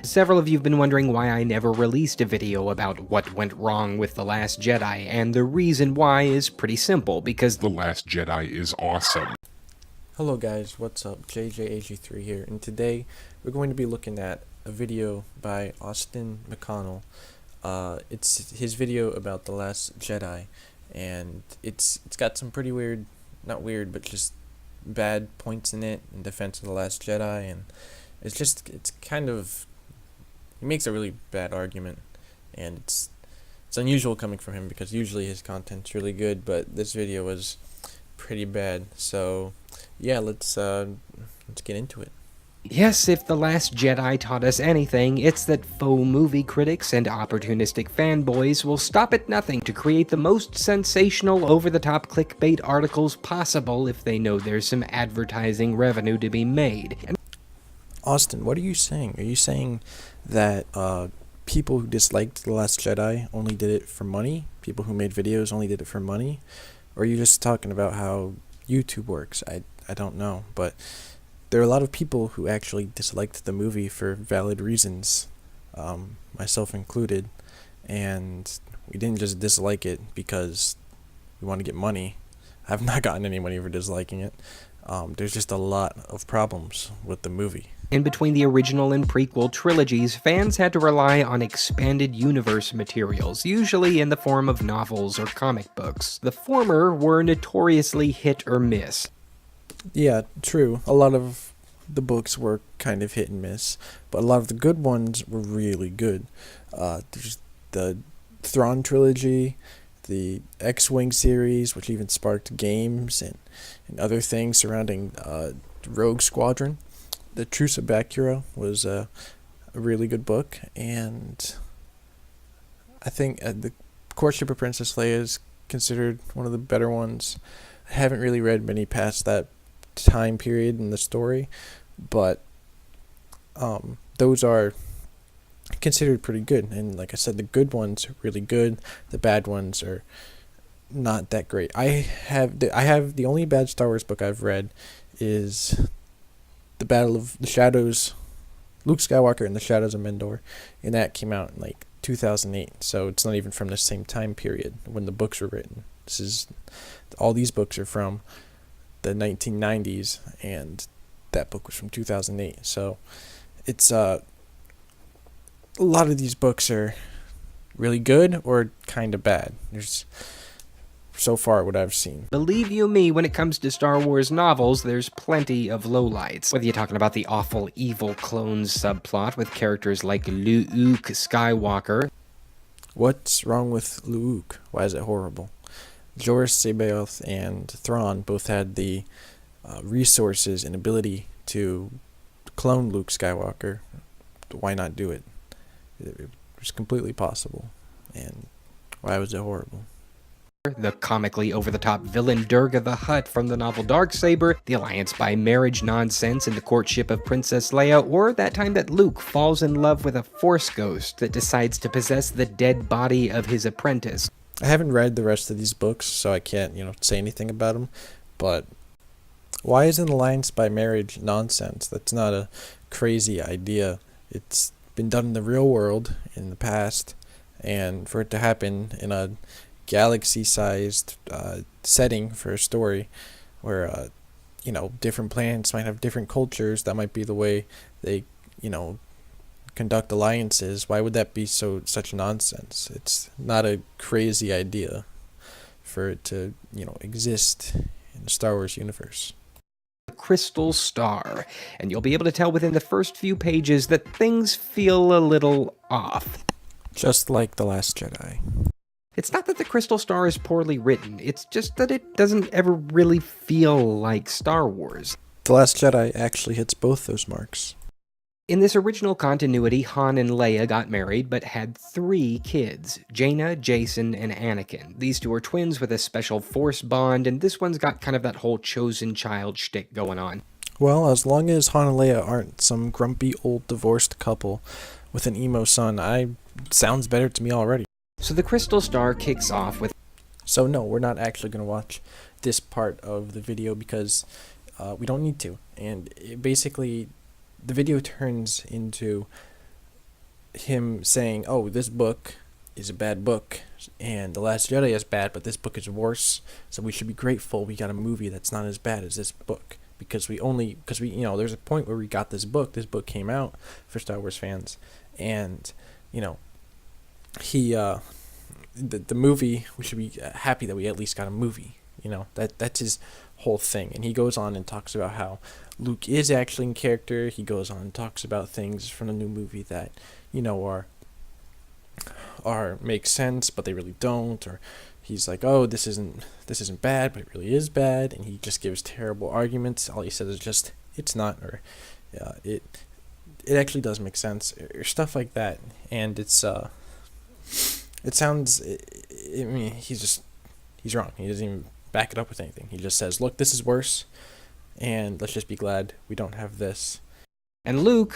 Several of you have been wondering why I never released a video about what went wrong with The Last Jedi, and the reason why is pretty simple, because The Last Jedi is awesome. Hello guys, what's up? JJAG3 here, and today we're going to be looking at a video by Austin McConnell. It's his video about The Last Jedi, and it's got some pretty weird, not weird, but just bad points in it in defense of The Last Jedi, and it's kind of, he makes a really bad argument, and it's unusual coming from him because usually his content's really good, but this video was pretty bad. So yeah, let's get into it. yes, if The Last Jedi taught us anything, it's that faux movie critics and opportunistic fanboys will stop at nothing to create the most sensational, over-the-top clickbait articles possible if they know there's some advertising revenue to be made. Austin, what are you saying? Are you saying that people who disliked The Last Jedi only did it for money? People who made videos only did it for money? Or are you just talking about how YouTube works? I don't know, but there are a lot of people who actually disliked the movie for valid reasons, myself included, and we didn't just dislike it because we want to get money. I've not gotten any money for disliking it. There's just a lot of problems with the movie. In between the original and prequel trilogies, fans had to rely on expanded universe materials, usually in the form of novels or comic books. The former were notoriously hit or miss. Yeah, true. A lot of the books were kind of hit and miss, but a lot of the good ones were really good. There's the Thrawn trilogy, the X-Wing series, which even sparked games and other things surrounding Rogue Squadron. The Truce of Bakura was a really good book, and I think the Courtship of Princess Leia is considered one of the better ones. I haven't really read many past that time period in the story, but those are considered pretty good. And like I said, the good ones are really good. The bad ones are not that great. I have the only bad Star Wars book I've read is The Battle of the Shadows, Luke Skywalker and the Shadows of Mendor, and that came out in like 2008, so it's not even from the same time period when the books were written. All these books are from the 1990s, and that book was from 2008, so it's a lot of these books are really good or kind of bad. There's so far what I've seen. Believe you me, when it comes to Star Wars novels, there's plenty of lowlights. Whether you're talking about the awful evil clones subplot with characters like Luke Skywalker. What's wrong with Luke? Why is it horrible? Joruus C'baoth and Thrawn both had the resources and ability to clone Luke Skywalker. Why not do it? It was completely possible. And why was it horrible? The comically over-the-top villain Durga the Hutt from the novel Darksaber, the alliance by marriage nonsense in the courtship of Princess Leia, or that time that Luke falls in love with a Force ghost that decides to possess the dead body of his apprentice. I haven't read the rest of these books, so I can't, say anything about them, but why is an alliance by marriage nonsense? That's not a crazy idea. It's been done in the real world in the past, and for it to happen in a galaxy-sized setting for a story where different planets might have different cultures, that might be the way they conduct alliances. Why would that be such nonsense? It's not a crazy idea for it to exist in the Star Wars universe. Crystal Star, and you'll be able to tell within the first few pages that things feel a little off. Just like The Last Jedi. It's not that the Crystal Star is poorly written, it's just that it doesn't ever really feel like Star Wars. The Last Jedi actually hits both those marks. In this original continuity, Han and Leia got married, but had 3 kids, Jaina, Jason, and Anakin. These 2 are twins with a special Force bond, and this one's got kind of that whole chosen child shtick going on. Well, as long as Han and Leia aren't some grumpy old divorced couple with an emo son, sounds better to me already. So the Crystal Star kicks off with... So no, we're not actually going to watch this part of the video because we don't need to. And basically, the video turns into him saying, "Oh, this book is a bad book, and The Last Jedi is bad, but this book is worse. So we should be grateful we got a movie that's not as bad as this book because we there's a point where we got this book. This book came out for Star Wars fans, and he the movie, we should be happy that we at least got a movie. That's his whole thing. And he goes on and talks about how Luke is actually in character. He goes on and talks about things from the new movie that are make sense, but they really don't. Or he's like, "Oh, this isn't bad, but it really is bad," and he just gives terrible arguments. All he says is just, "It's not," or it actually does make sense," or stuff like that. And it sounds. I mean, he's wrong. He doesn't even back it up with anything. He just says, "Look, this is worse, and let's just be glad we don't have this." And Luke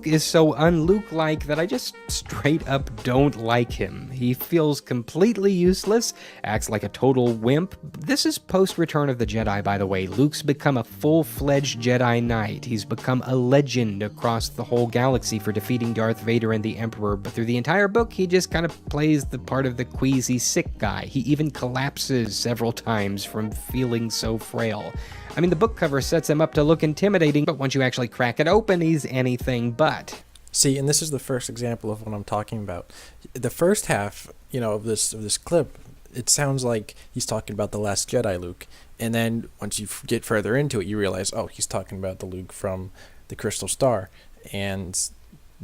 is so un-Luke-like that I just straight up don't like him. He feels completely useless, acts like a total wimp. This is post-Return of the Jedi, by the way. Luke's become a full-fledged Jedi Knight. He's become a legend across the whole galaxy for defeating Darth Vader and the Emperor, but through the entire book, he just kind of plays the part of the queasy sick guy. He even collapses several times from feeling so frail. I mean, the book cover sets him up to look intimidating, but once you actually crack it open, he's anything but. See, and this is the first example of what I'm talking about. The first half, of this clip, it sounds like he's talking about the Last Jedi Luke, and then once you get further into it, you realize, oh, he's talking about the Luke from the Crystal Star, and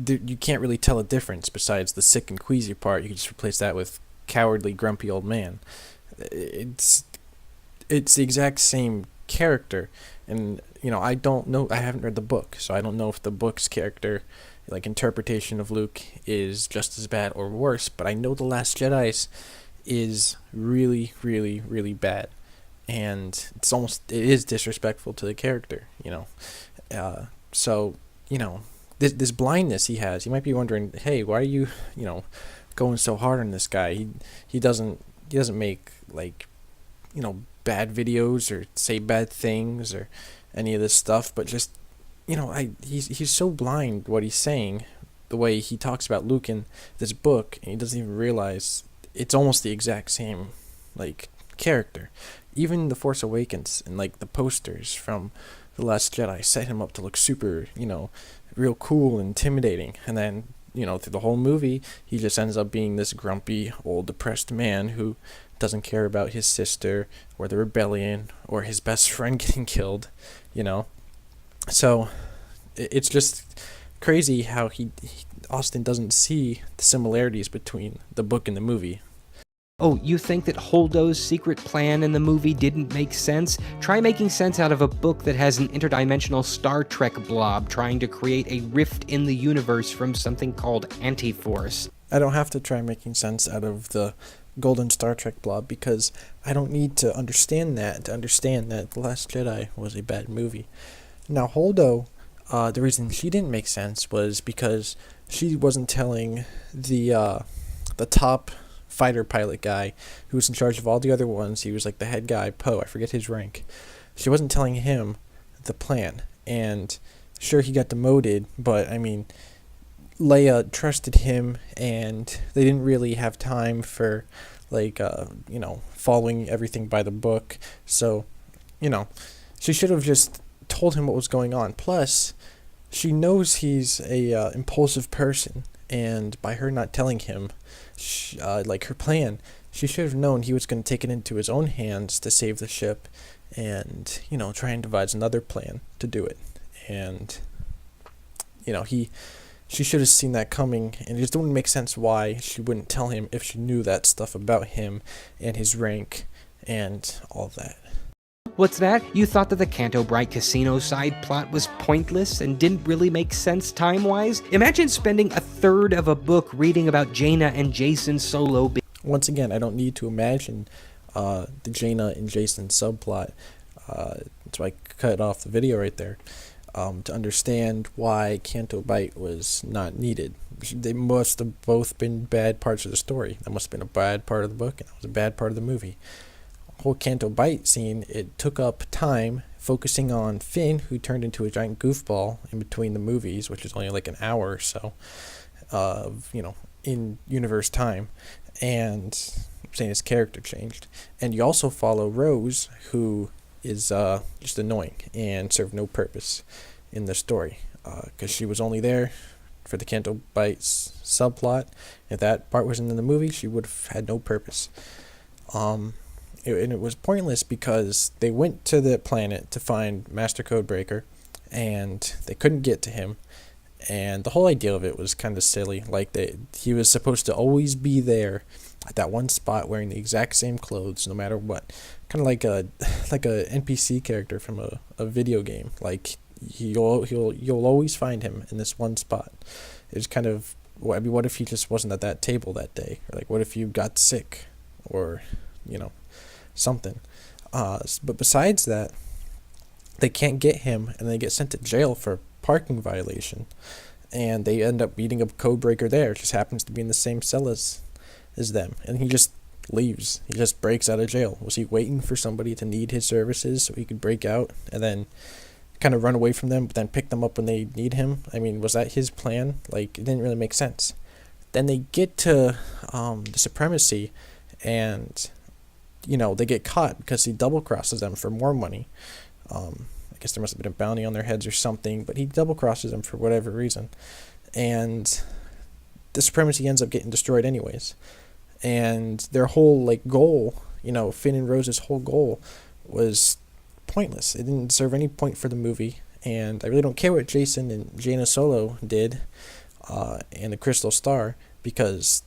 you can't really tell a difference besides the sick and queasy part. You can just replace that with cowardly, grumpy old man. It's the exact same character, and I don't know, I haven't read the book, so I don't know if the book's character, like, interpretation of Luke is just as bad or worse, but I know The Last Jedi's is really, really, really bad, and it is disrespectful to the character. So this blindness he has, you might be wondering, hey, why are you going so hard on this guy? He doesn't make, like, bad videos or say bad things or any of this stuff, but just he's so blind what he's saying, the way he talks about Luke in this book, and he doesn't even realize it's almost the exact same, like, character. Even The Force Awakens and, like, the posters from The Last Jedi set him up to look super, real cool and intimidating, and then through the whole movie he just ends up being this grumpy old depressed man who doesn't care about his sister or the rebellion or his best friend getting killed. So it's just crazy how Austin doesn't see the similarities between the book and the movie. Oh, you think that Holdo's secret plan in the movie didn't make sense? Try making sense out of a book that has an interdimensional Star Trek blob trying to create a rift in the universe from something called Anti-Force. I don't have to try making sense out of the Golden Star Trek blob, because I don't need to understand that The Last Jedi was a bad movie. Now, Holdo, the reason she didn't make sense was because she wasn't telling the top fighter pilot guy who was in charge of all the other ones. He was like the head guy, Poe, I forget his rank. She wasn't telling him the plan, and sure, he got demoted, but I mean, Leia trusted him, and they didn't really have time for, like, following everything by the book. So, she should have just told him what was going on. Plus, she knows he's a impulsive person, and by her not telling him, like, her plan, she should have known he was going to take it into his own hands to save the ship, and try and devise another plan to do it. And she should have seen that coming, and it just wouldn't make sense why she wouldn't tell him if she knew that stuff about him and his rank and all that. What's that? You thought that the Kanto Bright Casino side plot was pointless and didn't really make sense time-wise? Imagine spending a third of a book reading about Jaina and Jacen Solo. Once again, I don't need to imagine the Jaina and Jacen subplot. That's why I cut off the video right there. To understand why Kanto Bite was not needed. They must have both been bad parts of the story. That must have been a bad part of the book, and that was a bad part of the movie. The whole Kanto Bite scene, it took up time focusing on Finn, who turned into a giant goofball in between the movies, which is only like an hour or so. of, in universe time, and I'm saying his character changed. And you also follow Rose, who is just annoying and served no purpose in the story, because she was only there for the Kanto Bites subplot. If that part wasn't in the movie, she would have had no purpose. And it was pointless because they went to the planet to find Master Codebreaker, and they couldn't get to him. And the whole idea of it was kind of silly. Like, he was supposed to always be there at that one spot wearing the exact same clothes no matter what. Kind of like a NPC character from a video game. Like, you'll always find him in this one spot. It's kind of, what if he just wasn't at that table that day? Or like, what if you got sick? Or, something. But besides that, they can't get him, and they get sent to jail for parking violation, and they end up beating up Codebreaker there. It just happens to be in the same cell as them, and he just leaves. He just breaks out of jail. Was he waiting for somebody to need his services so he could break out and then kind of run away from them, but then pick them up when they need him? I mean, was that his plan? Like, it didn't really make sense. Then they get to the Supremacy, and they get caught because he double crosses them for more money. I guess there must have been a bounty on their heads or something, but he double crosses them for whatever reason, and the Supremacy ends up getting destroyed anyways. And their whole goal, Finn and Rose's whole goal was pointless. It didn't serve any point for the movie, and I really don't care what Jason and Jaina Solo did, and the Crystal Star, because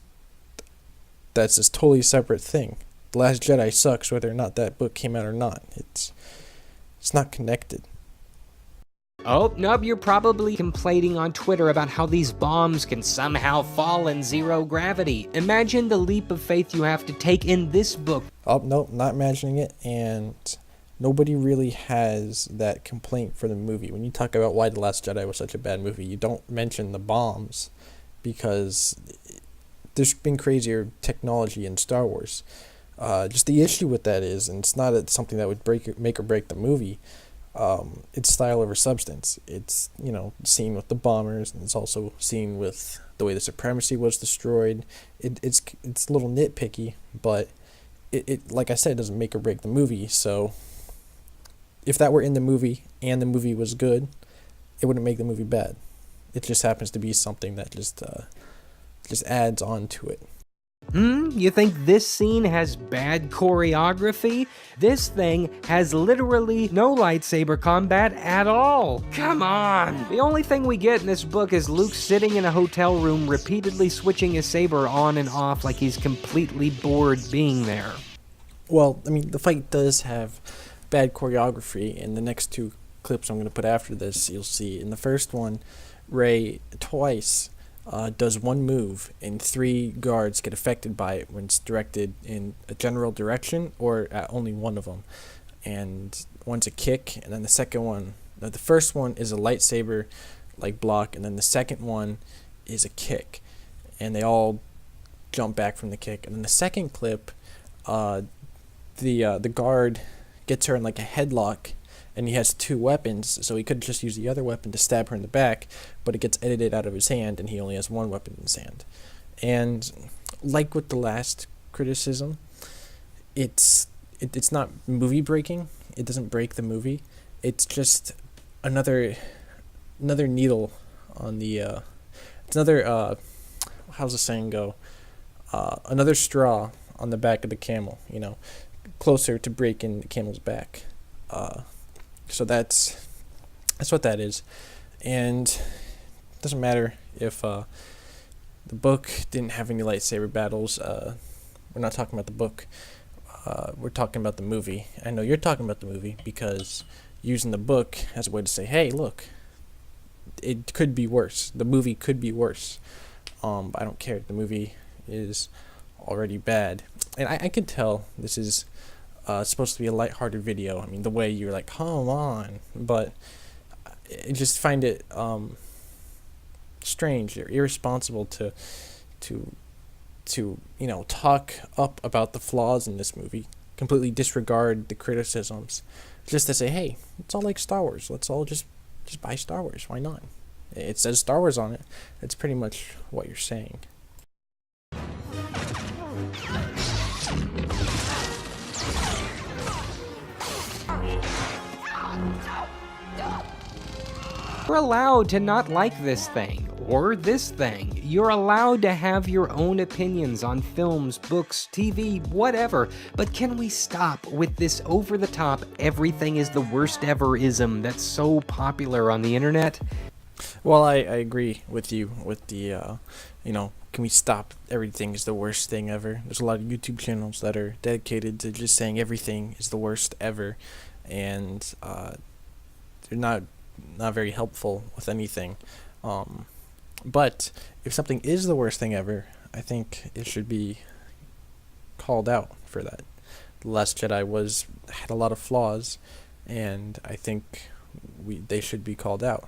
that's this totally separate thing. The Last Jedi sucks whether or not that book came out or not. It's not connected. Oh, nope, you're probably complaining on Twitter about how these bombs can somehow fall in zero gravity. Imagine the leap of faith you have to take in this book. Oh, no, not imagining it, and nobody really has that complaint for the movie. When you talk about why The Last Jedi was such a bad movie, you don't mention the bombs, because there's been crazier technology in Star Wars. Just the issue with that is, and it's not something that would make or break the movie, it's style over substance. It's, seen with the bombers, and it's also seen with the way the Supremacy was destroyed. It's a little nitpicky, but it like I said, it doesn't make or break the movie. So if that were in the movie and the movie was good, it wouldn't make the movie bad. It just happens to be something that just adds on to it. You think this scene has bad choreography? This thing has literally no lightsaber combat at all. Come on! The only thing we get in this book is Luke sitting in a hotel room repeatedly switching his saber on and off like he's completely bored being there. Well, I mean, the fight does have bad choreography. In the next two clips I'm going to put after this, you'll see in the first one, Rey twice does one move, and 3 guards get affected by it when it's directed in a general direction or at only one of them. And one's a kick, and then the second one, the first one is a lightsaber block, and then the second one is a kick, and they all jump back from the kick. And then the second clip, the guard gets her in a headlock, and he has 2 weapons, so he could just use the other weapon to stab her in the back, but it gets edited out of his hand, and he only has 1 weapon in his hand. And like with the last criticism, it's not movie breaking. It doesn't break the movie. It's just another needle on the it's another how's the saying go? Another straw on the back of the camel. Closer to breaking the camel's back. So that's what that is. And it doesn't matter if the book didn't have any lightsaber battles. We're not talking about the book. We're talking about the movie. I know you're talking about the movie because using the book as a way to say, hey, look, it could be worse. The movie could be worse. But I don't care. The movie is already bad. And I can tell this is supposed to be a lighthearted video. I mean, the way you're like, come on. But I just find it strange or irresponsible to talk up about the flaws in this movie, completely disregard the criticisms, just to say, hey, it's all like Star Wars. Let's all just buy Star Wars. Why not? It says Star Wars on it. That's pretty much what you're saying. You're allowed to not like this thing, or this thing. You're allowed to have your own opinions on films, books, TV, whatever. But can we stop with this over-the-top, everything is the worst ever-ism that's so popular on the internet? Well, I agree with you with the, can we stop everything is the worst thing ever? There's a lot of YouTube channels that are dedicated to just saying everything is the worst ever, and they're not very helpful with anything. But if something is the worst thing ever, I think it should be called out for that. The Last Jedi had a lot of flaws, and I think they should be called out.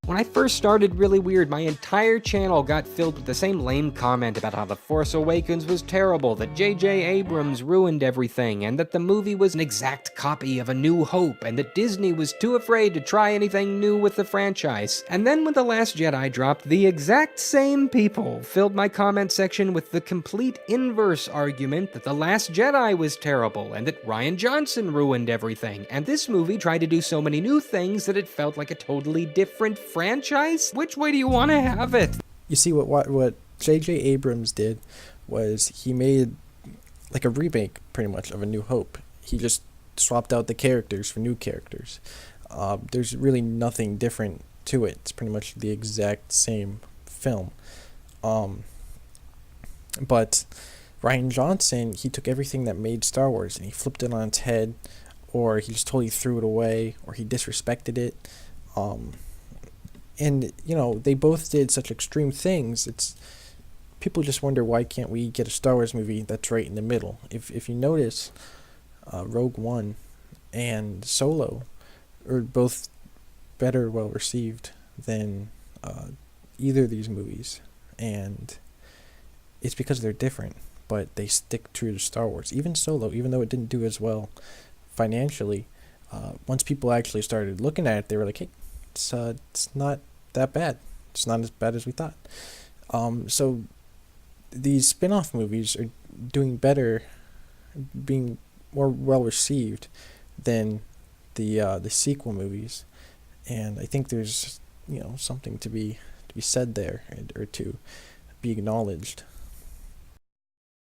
When I first started Really Weird, my entire channel got filled with the same lame comment about how The Force Awakens was terrible, that J.J. Abrams ruined everything, and that the movie was an exact copy of A New Hope, and that Disney was too afraid to try anything new with the franchise. And then when The Last Jedi dropped, the exact same people filled my comment section with the complete inverse argument that The Last Jedi was terrible, and that Rian Johnson ruined everything, and this movie tried to do so many new things that it felt like a totally different franchise? Which way do you want to have it? You see, what J.J. Abrams did was he made like a remake, pretty much, of A New Hope. He just swapped out the characters for new characters. There's really nothing different to it. It's pretty much the exact same film. But Rian Johnson, he took everything that made Star Wars and he flipped it on its head, or he just totally threw it away, or he disrespected it. And, they both did such extreme things. People just wonder, why can't we get a Star Wars movie that's right in the middle? If you notice, Rogue One and Solo are both better well received than either of these movies. And it's because they're different, but they stick true to Star Wars. Even Solo, even though it didn't do as well financially, once people actually started looking at it, they were like, hey, it's not that bad. It's not as bad as we thought. So these spin-off movies are doing better, being more well received than the sequel movies, and I think there's something to be said there, or to be acknowledged.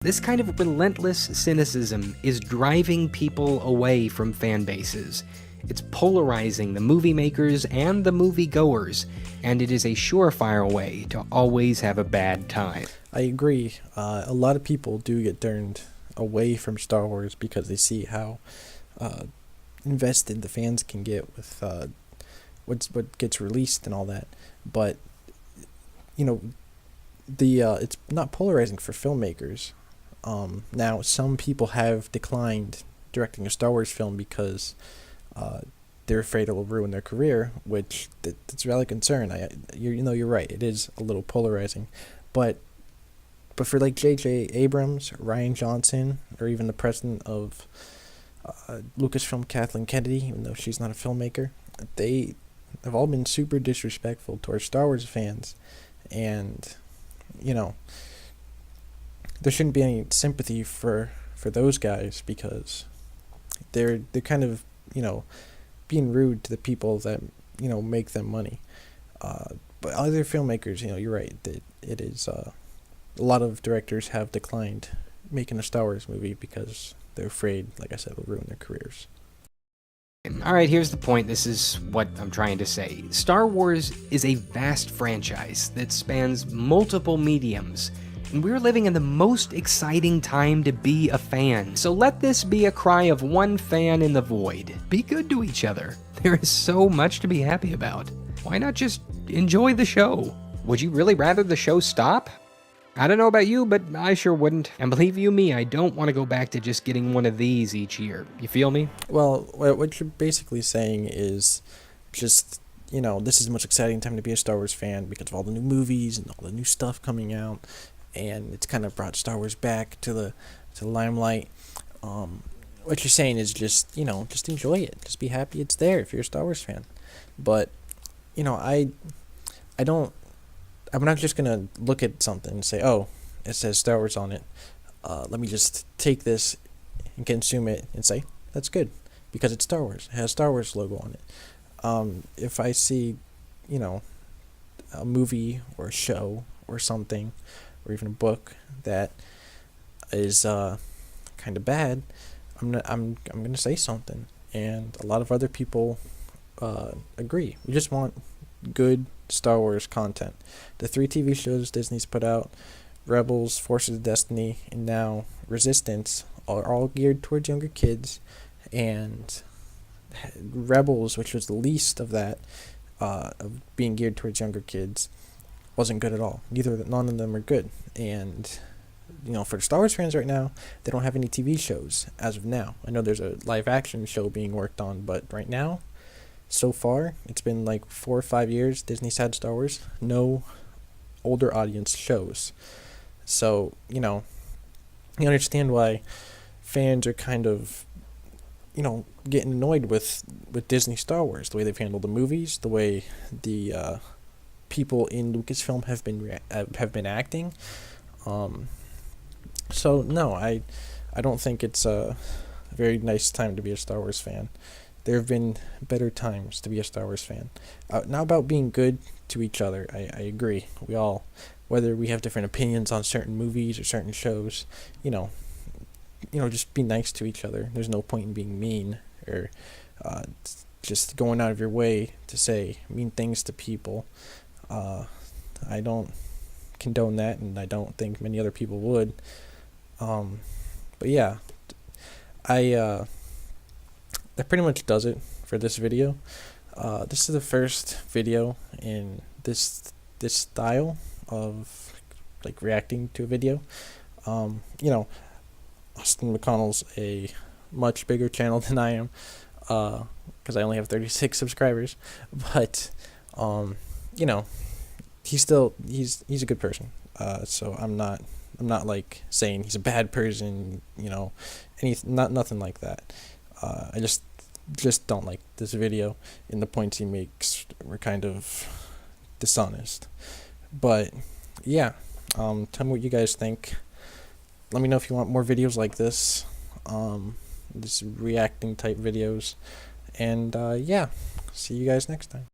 This kind of relentless cynicism is driving people away from fan bases. It's polarizing the movie makers and the movie goers, and it is a surefire way to always have a bad time. I agree. A lot of people do get turned away from Star Wars because they see how invested the fans can get with what gets released and all that. But it's not polarizing for filmmakers. Now, some people have declined directing a Star Wars film because they're afraid it will ruin their career, which that's a valid concern. You're right. It is a little polarizing, but for like J.J. Abrams, Rian Johnson, or even the president of Lucasfilm, Kathleen Kennedy, even though she's not a filmmaker, they have all been super disrespectful towards Star Wars fans, and there shouldn't be any sympathy for those guys, because they're kind of being rude to the people that make them money. But other filmmakers, you're right, that it is a lot of directors have declined making a Star Wars movie because they're afraid, like I said, it'll ruin their careers. Alright, here's the point. This is what I'm trying to say. Star Wars is a vast franchise that spans multiple mediums, and we're living in the most exciting time to be a fan. So let this be a cry of one fan in the void. Be good to each other. There is so much to be happy about. Why not just enjoy the show? Would you really rather the show stop? I don't know about you, but I sure wouldn't. And believe you me, I don't want to go back to just getting one of these each year. You feel me? Well, what you're basically saying is just, this is the most exciting time to be a Star Wars fan because of all the new movies and all the new stuff coming out. And it's kind of brought Star Wars back to the limelight. What you're saying is just enjoy it. Just be happy it's there if you're a Star Wars fan. But, I don't. I'm not just gonna look at something and say, "Oh, it says Star Wars on it. Let me just take this and consume it and say that's good because it's Star Wars. It has Star Wars logo on it." If I see, you know, a movie or a show or something, or even a book that is kind of bad, I'm gonna say something, and a lot of other people agree. We just want good Star Wars content. The 3 TV shows Disney's put out, Rebels, Forces of Destiny, and now Resistance, are all geared towards younger kids, and Rebels, which was the least of that, of being geared towards younger kids, wasn't good at all. None of them are good. And for Star Wars fans right now, they don't have any TV shows as of now. I know there's a live action show being worked on, but right now, so far, it's been like 4 or 5 years Disney's had Star Wars. No older audience shows. So, you understand why fans are kind of, getting annoyed with Disney Star Wars, the way they've handled the movies, the way the people in Lucasfilm have been acting. So no, I don't think it's a very nice time to be a Star Wars fan. There have been better times to be a Star Wars fan. Not about being good to each other. I agree. We all, whether we have different opinions on certain movies or certain shows, just be nice to each other. There's no point in being mean or just going out of your way to say mean things to people. I don't condone that, and I don't think many other people would. But yeah, that pretty much does it for this video. This is the first video in this style of like reacting to a video. Austin McConnell's a much bigger channel than I am, because I only have 36 subscribers. But he's a good person. So I'm not like saying he's a bad person, nothing like that. I just don't like this video, and the points he makes were kind of dishonest. But yeah, tell me what you guys think. Let me know if you want more videos like this, just reacting type videos. And yeah, see you guys next time.